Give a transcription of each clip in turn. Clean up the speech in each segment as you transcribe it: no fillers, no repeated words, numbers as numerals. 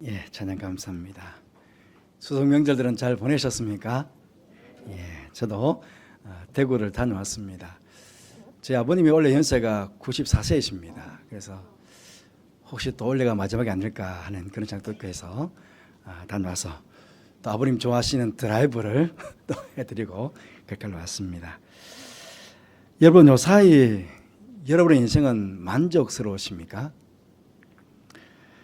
예, 찬양 감사합니다. 추석 명절들은 잘 보내셨습니까? 예, 저도 대구를 다녀왔습니다. 제 아버님이 원래 연세가 94세이십니다. 그래서 혹시 또 올해가 마지막이 아닐까 하는 그런 생각도 있고 해서 다녀와서 또 아버님 좋아하시는 드라이브를 또 해드리고 그렇게 왔습니다. 여러분, 요 사이 여러분의 인생은 만족스러우십니까?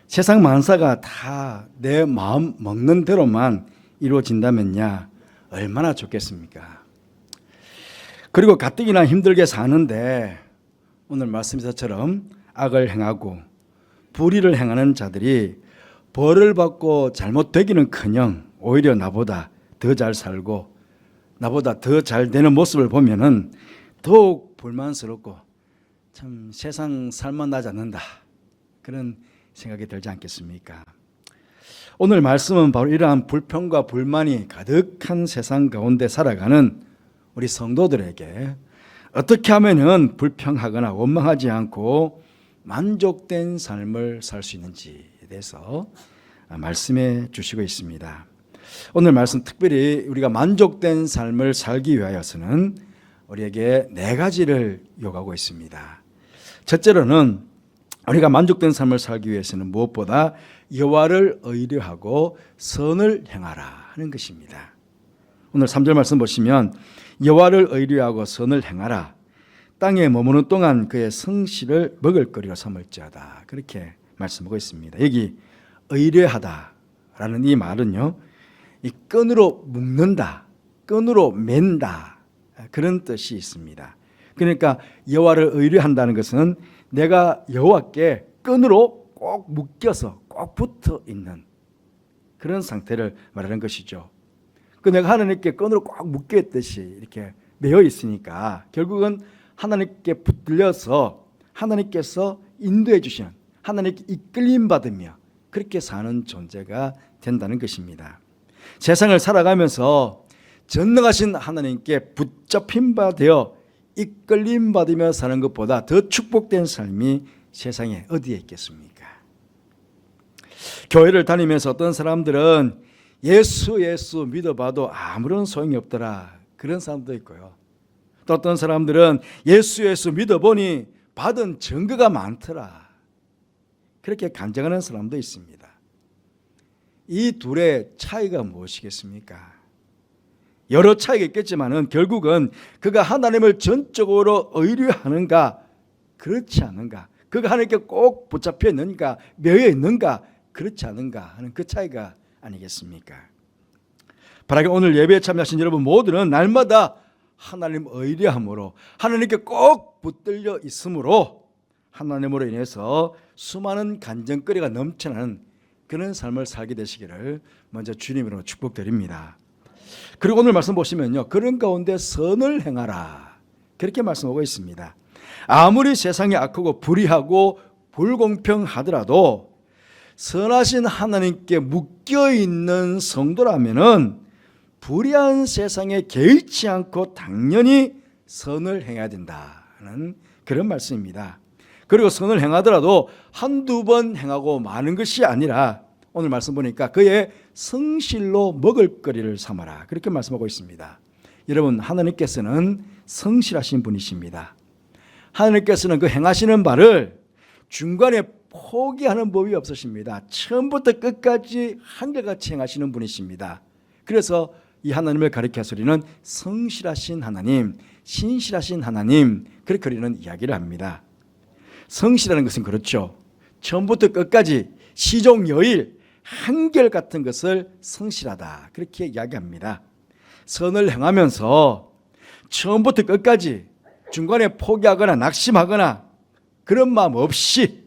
세상 만사가 다 내 마음 먹는 대로만 이루어진다면야 얼마나 좋겠습니까? 그리고 가뜩이나 힘들게 사는데 오늘 말씀에서처럼 악을 행하고 불의를 행하는 자들이 벌을 받고 잘못되기는커녕 오히려 나보다 더 잘 살고 나보다 더 잘 되는 모습을 보면은 더욱 불만스럽고 참 세상 살만나지 않는다, 그런 생각이 들지 않겠습니까? 오늘 말씀은 바로 이러한 불평과 불만이 가득한 세상 가운데 살아가는 우리 성도들에게 어떻게 하면은 불평하거나 원망하지 않고 만족된 삶을 살 수 있는지에 대해서 말씀해 주시고 있습니다. 오늘 말씀 특별히 우리가 만족된 삶을 살기 위하여서는 우리에게 4가지를 요구하고 있습니다. 첫째로는 우리가 만족된 삶을 살기 위해서는 무엇보다 여호와를 의뢰하고 선을 행하라 하는 것입니다. 오늘 3절 말씀 보시면 여호와를 의뢰하고 선을 행하라, 땅에 머무는 동안 그의 성실을 먹을거리로 삼을지어다, 그렇게 말씀하고 있습니다. 여기 의뢰하다라는 이 말은요, 이 끈으로 묶는다, 끈으로 맨다, 그런 뜻이 있습니다. 그러니까 여호와를 의뢰한다는 것은 내가 여호와께 끈으로 꼭 묶여서 꼭 붙어 있는 그런 상태를 말하는 것이죠. 내가 하나님께 끈으로 꼭 묶여 있듯이 이렇게 매여 있으니까 결국은 하나님께 붙들려서 하나님께서 인도해 주시는, 하나님께 이끌림 받으며 그렇게 사는 존재가 된다는 것입니다. 세상을 살아가면서 전능하신 하나님께 붙잡힌 바 되어 이끌림 받으며 사는 것보다 더 축복된 삶이 세상에 어디에 있겠습니까? 교회를 다니면서 어떤 사람들은 예수 믿어봐도 아무런 소용이 없더라, 그런 사람도 있고요. 또 어떤 사람들은 예수 믿어보니 받은 증거가 많더라, 그렇게 간증하는 사람도 있습니다. 이 둘의 차이가 무엇이겠습니까? 여러 차이가 있겠지만은 결국은 그가 하나님을 전적으로 의뢰하는가 그렇지 않은가, 그가 하나님께 꼭 붙잡혀 있는가 매여 있는가 그렇지 않은가 하는 그 차이가 아니겠습니까? 바라기 오늘 예배에 참여하신 여러분 모두는 날마다 하나님 의뢰함으로 하나님께 꼭 붙들려 있으므로 하나님으로 인해서 수많은 간증거리가 넘쳐나는 그런 삶을 살게 되시기를 먼저 주님으로 축복드립니다. 그리고 오늘 말씀 보시면요, 그런 가운데 선을 행하라, 그렇게 말씀하고 있습니다. 아무리 세상이 악하고 불의하고 불공평하더라도 선하신 하나님께 묶여있는 성도라면은 불의한 세상에 개의치 않고 당연히 선을 행해야 된다는 그런 말씀입니다. 그리고 선을 행하더라도 한두 번 행하고 마는 것이 아니라 오늘 말씀 보니까 그의 성실로 먹을거리를 삼아라, 그렇게 말씀하고 있습니다. 여러분, 하나님께서는 성실하신 분이십니다. 하나님께서는 그 행하시는 바를 중간에 포기하는 법이 없으십니다. 처음부터 끝까지 한결같이 행하시는 분이십니다. 그래서 이 하나님을 가리켜서 우리는 성실하신 하나님, 신실하신 하나님, 그렇게 우리는 이야기를 합니다. 성실하는 것은 그렇죠, 처음부터 끝까지 시종여일 한결같은 것을 성실하다, 그렇게 이야기합니다. 선을 행하면서 처음부터 끝까지 중간에 포기하거나 낙심하거나 그런 마음 없이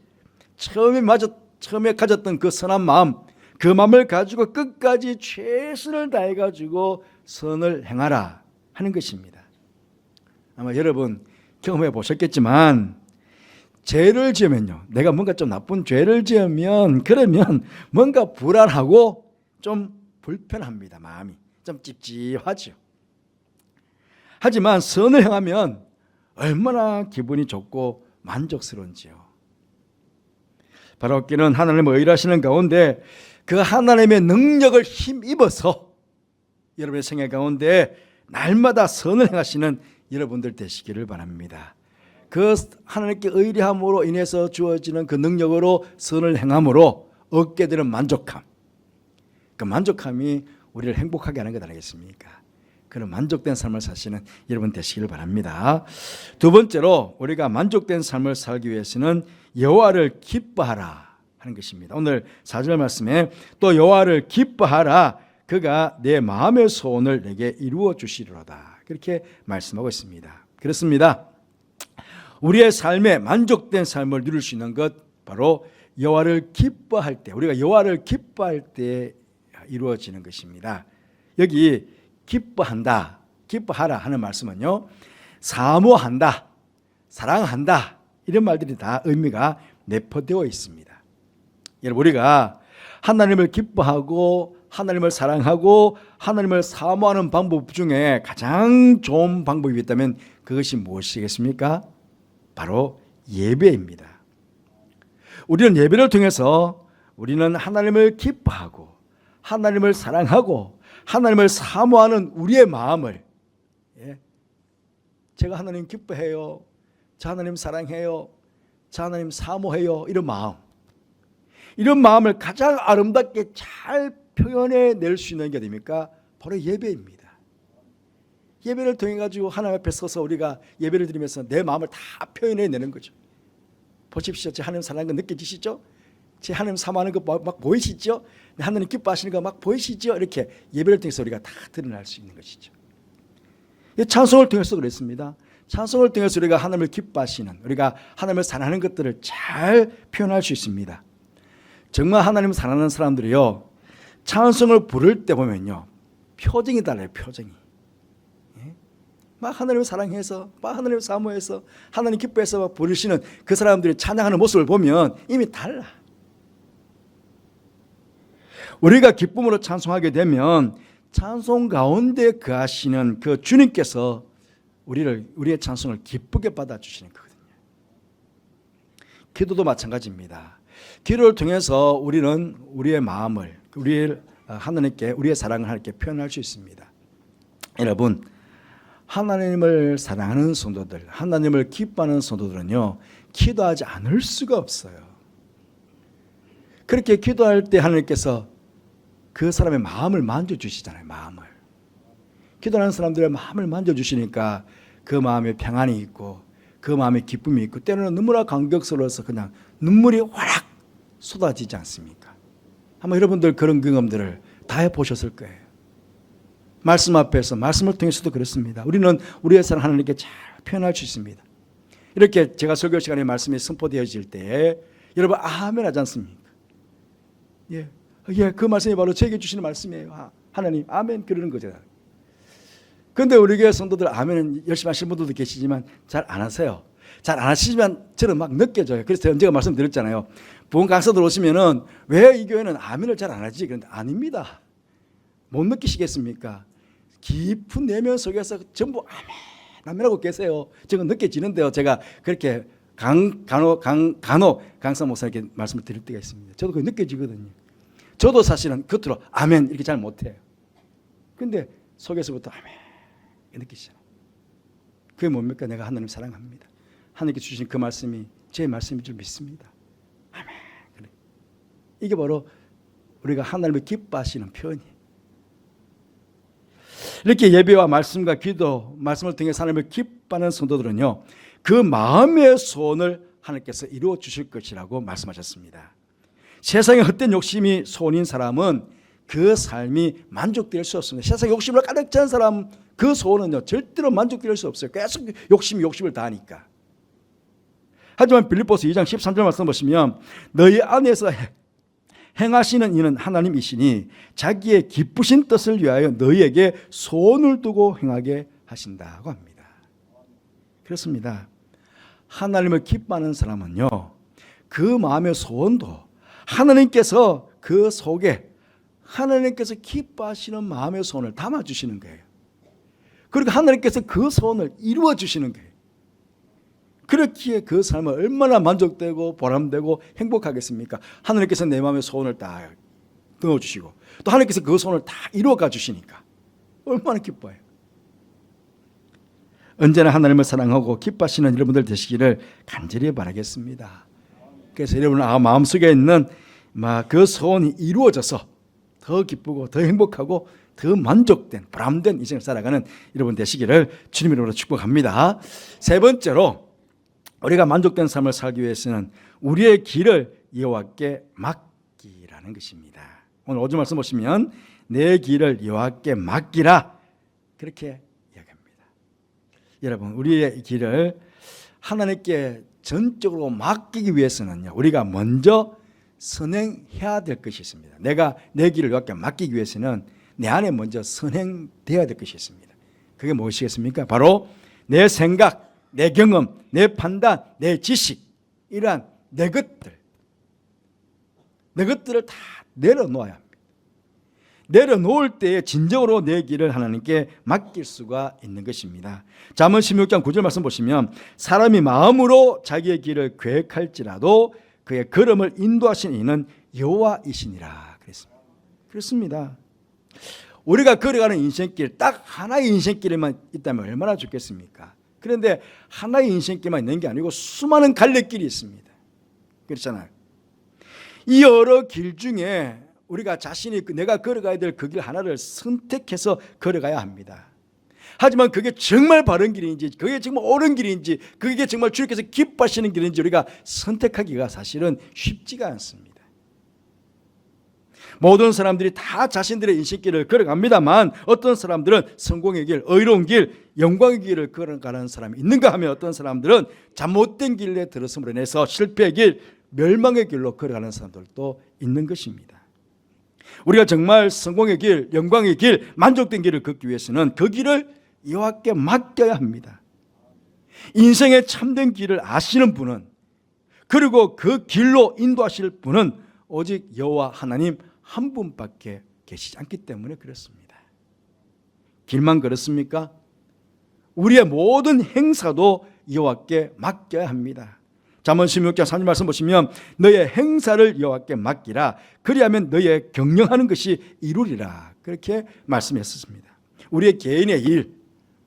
처음에 가졌던 그 선한 마음, 그 마음을 가지고 끝까지 최선을 다해가지고 선을 행하라 하는 것입니다. 아마 여러분 경험해 보셨겠지만 죄를 지으면요, 내가 뭔가 좀 나쁜 죄를 지으면 그러면 뭔가 불안하고 좀 불편합니다. 마음이 좀 찝찝하죠. 하지만 선을 행하면 얼마나 기분이 좋고 만족스러운지요. 바로 그는 하나님을 의뢰하시는 가운데 그 하나님의 능력을 힘입어서 여러분의 생애 가운데 날마다 선을 행하시는 여러분들 되시기를 바랍니다. 그 하나님께 의뢰함으로 인해서 주어지는 그 능력으로 선을 행함으로 얻게 되는 만족함, 그 만족함이 우리를 행복하게 하는 것 아니겠습니까? 그런 만족된 삶을 사시는 여러분 되시기를 바랍니다. 두 번째로 우리가 만족된 삶을 살기 위해서는 여호와를 기뻐하라 하는 것입니다. 오늘 4절 말씀에 또 여호와를 기뻐하라, 그가 내 마음의 소원을 내게 이루어 주시리로다, 그렇게 말씀하고 있습니다. 그렇습니다. 우리의 삶에 만족된 삶을 누릴 수 있는 것, 바로 여호와를 기뻐할 때, 우리가 여호와를 기뻐할 때 이루어지는 것입니다. 여기 기뻐한다, 기뻐하라 하는 말씀은요, 사모한다, 사랑한다, 이런 말들이 다 의미가 내포되어 있습니다. 여러분, 우리가 하나님을 기뻐하고 하나님을 사랑하고 하나님을 사모하는 방법 중에 가장 좋은 방법이 있다면 그것이 무엇이겠습니까? 바로 예배입니다. 우리는 예배를 통해서 우리는 하나님을 기뻐하고 하나님을 사랑하고 하나님을 사모하는 우리의 마음을, 제가 하나님 기뻐해요, 저 하나님 사랑해요, 저 하나님 사모해요, 이런 마음을 가장 아름답게 잘 표현해낼 수 있는 게 됩니까? 바로 예배입니다. 예배를 통해 가지고 하나님 앞에 서서 우리가 예배를 드리면서 내 마음을 다 표현해내는 거죠. 보십시오, 제 하나님 사랑하는 거 느껴지시죠? 제 하나님 사모하는 거 막 보이시죠? 하나님 기뻐하시는 거 막 보이시죠? 이렇게 예배를 통해서 우리가 다 드러날 수 있는 것이죠. 찬송을 통해서 그랬습니다. 찬송을 통해서 우리가 하나님을 기뻐하시는, 우리가 하나님을 사랑하는 것들을 잘 표현할 수 있습니다. 정말 하나님을 사랑하는 사람들이요, 찬송을 부를 때 보면요, 표정이 달라요. 표정이. 막 하나님을 사랑해서, 막 하나님을 사모해서, 하나님 기뻐해서 막 부르시는 그 사람들이 찬양하는 모습을 보면 이미 달라. 우리가 기쁨으로 찬송하게 되면 찬송 가운데 거하시는 그 주님께서 우리의 찬송을 기쁘게 받아주시는 거거든요. 기도도 마찬가지입니다. 기도를 통해서 우리는 우리의 마음을, 우리의 하나님께, 우리의 사랑을 하나님께 표현할 수 있습니다. 여러분, 하나님을 사랑하는 성도들, 하나님을 기뻐하는 성도들은요, 기도하지 않을 수가 없어요. 그렇게 기도할 때 하나님께서 그 사람의 마음을 만져주시잖아요. 마음을. 기도하는 사람들의 마음을 만져주시니까 그 마음에 평안이 있고 그 마음에 기쁨이 있고, 때로는 너무나 감격스러워서 그냥 눈물이 화락 쏟아지지 않습니까? 아마 여러분들 그런 경험들을 다 해보셨을 거예요. 말씀 앞에서, 말씀을 통해서도 그렇습니다. 우리는 우리의 사랑 하나님께 잘 표현할 수 있습니다. 이렇게 제가 설교 시간에 말씀이 선포되어질 때 여러분 아멘 하지 않습니까? 그 말씀이 바로 제게 주시는 말씀이에요. 하나님 아멘, 그러는 거죠. 그런데 우리 교회 성도들 아멘은 열심히 하시는 분들도 계시지만 잘 안 하세요. 잘 안 하시지만 저는 막 느껴져요. 그래서 제가 말씀드렸잖아요. 부흥 강사들 오시면은 왜 이 교회는 아멘을 잘 안 하지? 그런데 아닙니다. 못 느끼시겠습니까? 깊은 내면 속에서 전부 아멘하고 계세요. 저는 느껴지는데요. 제가 그렇게 간혹 강사 목사님께 말씀을 드릴 때가 있습니다. 저도 그게 느껴지거든요. 저도 사실은 겉으로 아멘 이렇게 잘 못해요. 근데 속에서부터 아멘 느끼시잖아요. 그게 뭡니까? 내가 하나님 사랑합니다. 하나님께 주신 그 말씀이 제 말씀인 줄 믿습니다. 아멘. 그래. 이게 바로 우리가 하나님을 기뻐하시는 표현이에요. 이렇게 예배와 말씀과 기도, 말씀을 통해 하나님을 기뻐하는 성도들은요, 그 마음의 소원을 하나님께서 이루어 주실 것이라고 말씀하셨습니다. 세상에 헛된 욕심이 소원인 사람은 그 삶이 만족될 수 없습니다. 세상에 욕심을 가득 찬 사람, 그 소원은요 절대로 만족될 수 없어요. 계속 욕심을 다하니까. 하지만 빌립보서 2장 13절 말씀 보시면 너희 안에서 행하시는 이는 하나님이시니 자기의 기쁘신 뜻을 위하여 너희에게 소원을 두고 행하게 하신다고 합니다. 그렇습니다. 하나님을 기뻐하는 사람은요, 그 마음의 소원도 하나님께서 그 속에 하나님께서 기뻐하시는 마음의 소원을 담아주시는 거예요. 그리고 하나님께서 그 소원을 이루어 주시는 거예요. 그렇기에 그 삶은 얼마나 만족되고 보람되고 행복하겠습니까? 하나님께서 내 마음의 소원을 다 넣어주시고 또 하나님께서 그 소원을 다 이루어가 주시니까 얼마나 기뻐요. 언제나 하나님을 사랑하고 기뻐하시는 여러분들 되시기를 간절히 바라겠습니다. 그래서 여러분 마음속에 있는 그 소원이 이루어져서 더 기쁘고 더 행복하고 더 만족된 보람된 인생을 살아가는 여러분 되시기를 주님 이름으로 축복합니다. 세 번째로 우리가 만족된 삶을 살기 위해서는 우리의 길을 여호와께 맡기라는 것입니다. 오늘 5절 말씀 보시면 내 길을 여호와께 맡기라 그렇게 이야기합니다. 여러분 우리의 길을 하나님께 전적으로 맡기기 위해서는요, 우리가 먼저 선행해야 될 것이 있습니다. 내가 내 길을 여호와께 맡기기 위해서는 내 안에 먼저 선행되어야 될 것이 있습니다. 그게 무엇이겠습니까? 바로 내 생각, 내 경험, 내 판단, 내 지식, 이러한 내 것들을 다 내려놓아야 합니다. 내려놓을 때에 진정으로 내 길을 하나님께 맡길 수가 있는 것입니다. 잠언 16장 9절 말씀 보시면 사람이 마음으로 자기의 길을 계획할지라도 그의 걸음을 인도하시는 이는 여호와이시니라 그랬습니다. 그렇습니다. 우리가 걸어가는 인생길 딱 하나의 인생길에만 있다면 얼마나 좋겠습니까? 그런데 하나의 인생길만 있는 게 아니고 수많은 갈래길이 있습니다. 그렇잖아요. 이 여러 길 중에 우리가 자신이 내가 걸어가야 될 그 길 하나를 선택해서 걸어가야 합니다. 하지만 그게 정말 바른 길인지, 그게 정말 옳은 길인지, 그게 정말 주님께서 기뻐하시는 길인지 우리가 선택하기가 사실은 쉽지가 않습니다. 모든 사람들이 다 자신들의 인생길을 걸어갑니다만 어떤 사람들은 성공의 길, 의로운 길, 영광의 길을 걸어가는 사람이 있는가 하면 어떤 사람들은 잘못된 길에 들었음으로 인해서 실패의 길, 멸망의 길로 걸어가는 사람들도 있는 것입니다. 우리가 정말 성공의 길, 영광의 길, 만족된 길을 걷기 위해서는 그 길을 여호와께 맡겨야 합니다. 인생의 참된 길을 아시는 분은, 그리고 그 길로 인도하실 분은 오직 여호와 하나님 한 분밖에 계시지 않기 때문에 그렇습니다. 길만 그렇습니까? 우리의 모든 행사도 여호와께 맡겨야 합니다. 잠언 16장 3절 말씀 보시면 너의 행사를 여호와께 맡기라 그리하면 너의 경영하는 것이 이루리라 그렇게 말씀했습니다. 우리의 개인의 일,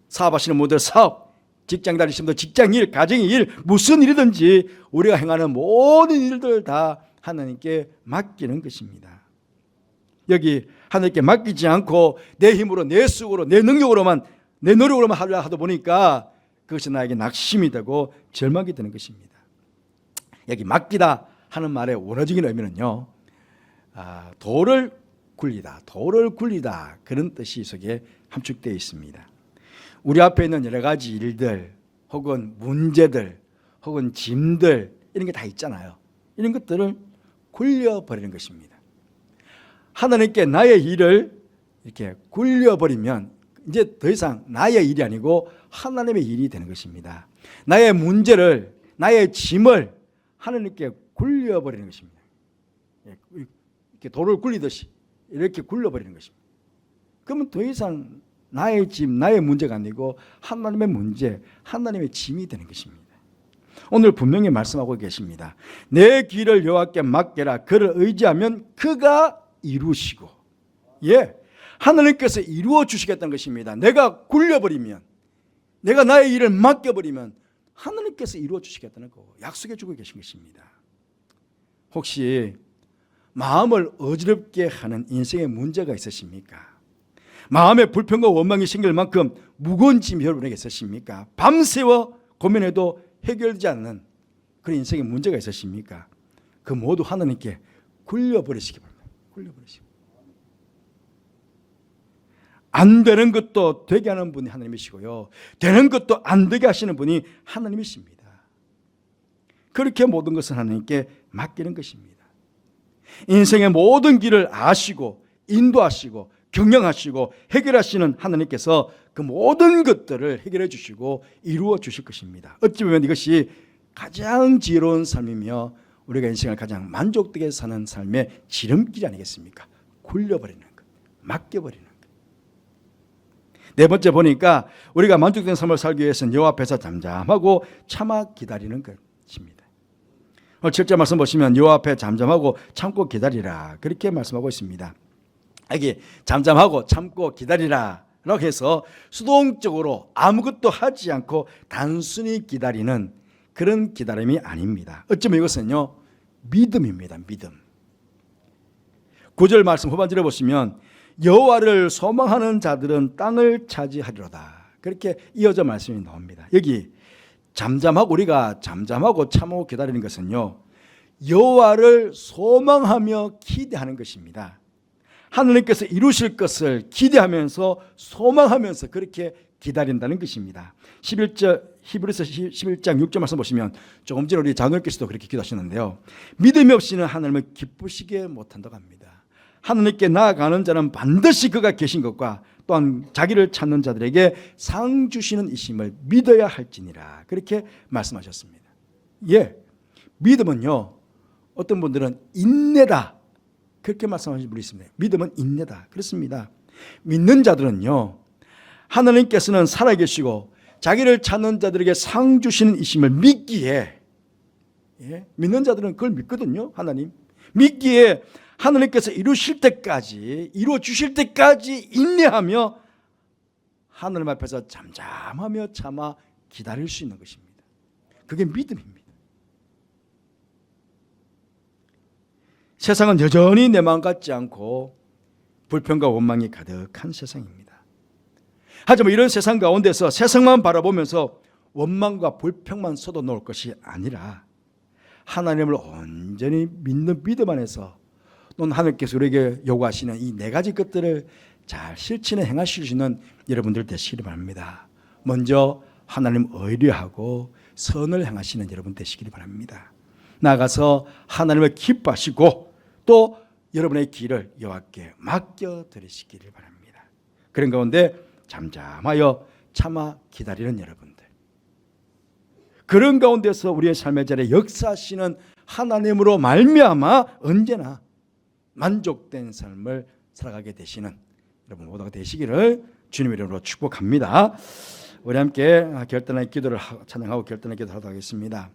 사업하시는 분들 사업, 직장 다니시는 분들 직장일, 가정의 일, 무슨 일이든지 우리가 행하는 모든 일들 다 하나님께 맡기는 것입니다. 여기 하나님께 맡기지 않고 내 힘으로, 내 수고로, 내 능력으로만, 내 노력으로만 하려 하다 보니까 그것이 나에게 낙심이 되고 절망이 되는 것입니다. 여기 맡기다 하는 말의 원어적인 의미는요, 돌을 굴리다 그런 뜻이 속에 함축되어 있습니다. 우리 앞에 있는 여러 가지 일들 혹은 문제들 혹은 짐들 이런 게 다 있잖아요. 이런 것들을 굴려버리는 것입니다. 하나님께 나의 일을 이렇게 굴려버리면 이제 더 이상 나의 일이 아니고 하나님의 일이 되는 것입니다. 나의 문제를, 나의 짐을 하나님께 굴려버리는 것입니다. 이렇게 돌을 굴리듯이 이렇게 굴려버리는 것입니다. 그러면 더 이상 나의 짐, 나의 문제가 아니고 하나님의 문제, 하나님의 짐이 되는 것입니다. 오늘 분명히 말씀하고 계십니다. 내 길을 여호와께 맡겨라. 그를 의지하면 그가 이루시고, 하나님께서 이루어 주시겠다는 것입니다. 내가 굴려버리면, 내가 나의 일을 맡겨버리면 하나님께서 이루어 주시겠다는 거 약속해 주고 계신 것입니다. 혹시 마음을 어지럽게 하는 인생의 문제가 있으십니까? 마음에 불평과 원망이 생길 만큼 무거운 짐이 여러분에게 있으십니까? 밤새워 고민해도 해결되지 않는 그런 인생의 문제가 있으십니까? 그 모두 하나님께 굴려버리시기 바랍니다. 굴려버리시기. 안 되는 것도 되게 하는 분이 하나님이시고요, 되는 것도 안 되게 하시는 분이 하나님이십니다. 그렇게 모든 것을 하나님께 맡기는 것입니다. 인생의 모든 길을 아시고 인도하시고 경영하시고 해결하시는 하나님께서 그 모든 것들을 해결해 주시고 이루어 주실 것입니다. 어찌 보면 이것이 가장 지혜로운 삶이며 우리가 인생을 가장 만족되게 사는 삶의 지름길이 아니겠습니까? 굴려버리는 것, 맡겨버리는 것. 네 번째 보니까 우리가 만족된 삶을 살기 위해서는 여호와 앞에서 잠잠하고 참아 기다리는 것입니다. 7절 말씀 보시면 여호와 앞에 잠잠하고 참고 기다리라 그렇게 말씀하고 있습니다. 여기 잠잠하고 참고 기다리라 라고 해서 수동적으로 아무것도 하지 않고 단순히 기다리는 그런 기다림이 아닙니다. 어쩌면 이것은요 믿음입니다. 믿음. 9절 말씀 후반절에 보시면 여호와를 소망하는 자들은 땅을 차지하리로다 그렇게 이어져 말씀이 나옵니다. 여기 잠잠하고 우리가 잠잠하고 참고 기다리는 것은요 여호와를 소망하며 기대하는 것입니다. 하느님께서 이루실 것을 기대하면서 소망하면서 그렇게 기다린다는 것입니다. 11절 히브리서 11장 6절 말씀 보시면 조금 전에 우리 장로님께서도 그렇게 기도하셨는데요. 믿음이 없이는 하나님을 기쁘시게 못한다고 합니다. 하느님께 나아가는 자는 반드시 그가 계신 것과 또한 자기를 찾는 자들에게 상 주시는 이심을 믿어야 할지니라 그렇게 말씀하셨습니다. 예, 믿음은요 어떤 분들은 인내다 그렇게 말씀하시는 분이 있습니다. 믿음은 인내다 그렇습니다. 믿는 자들은요 하나님께서는 살아계시고 자기를 찾는 자들에게 상 주시는 이심을 믿기에 믿는 자들은 그걸 믿거든요. 하나님 믿기에 하나님께서 이루실 때까지 이루어 주실 때까지 인내하며 하나님 앞에서 잠잠하며 참아 기다릴 수 있는 것입니다. 그게 믿음입니다. 세상은 여전히 내 마음 같지 않고 불평과 원망이 가득한 세상입니다. 하지만 이런 세상 가운데서 세상만 바라보면서 원망과 불평만 쏟아놓을 것이 아니라 하나님을 온전히 믿는 믿음 안에서 또 하나님께서 우리에게 요구하시는 이 네 가지 것들을 잘 실천해 행하실 수 있는 여러분들 되시기를 바랍니다. 먼저 하나님 의뢰하고 선을 행하시는 여러분 되시기를 바랍니다. 나아가서 하나님을 기뻐하시고 또 여러분의 길을 여호와께 맡겨드리시기를 바랍니다. 그런 가운데 잠잠하여 참아 기다리는 여러분들, 그런 가운데서 우리의 삶의 자리에 역사하시는 하나님으로 말미암아 언제나 만족된 삶을 살아가게 되시는 여러분 모두가 되시기를 주님의 이름으로 축복합니다. 우리 함께 결단의 기도를 찬양하고 결단의 기도를 하도록 하겠습니다.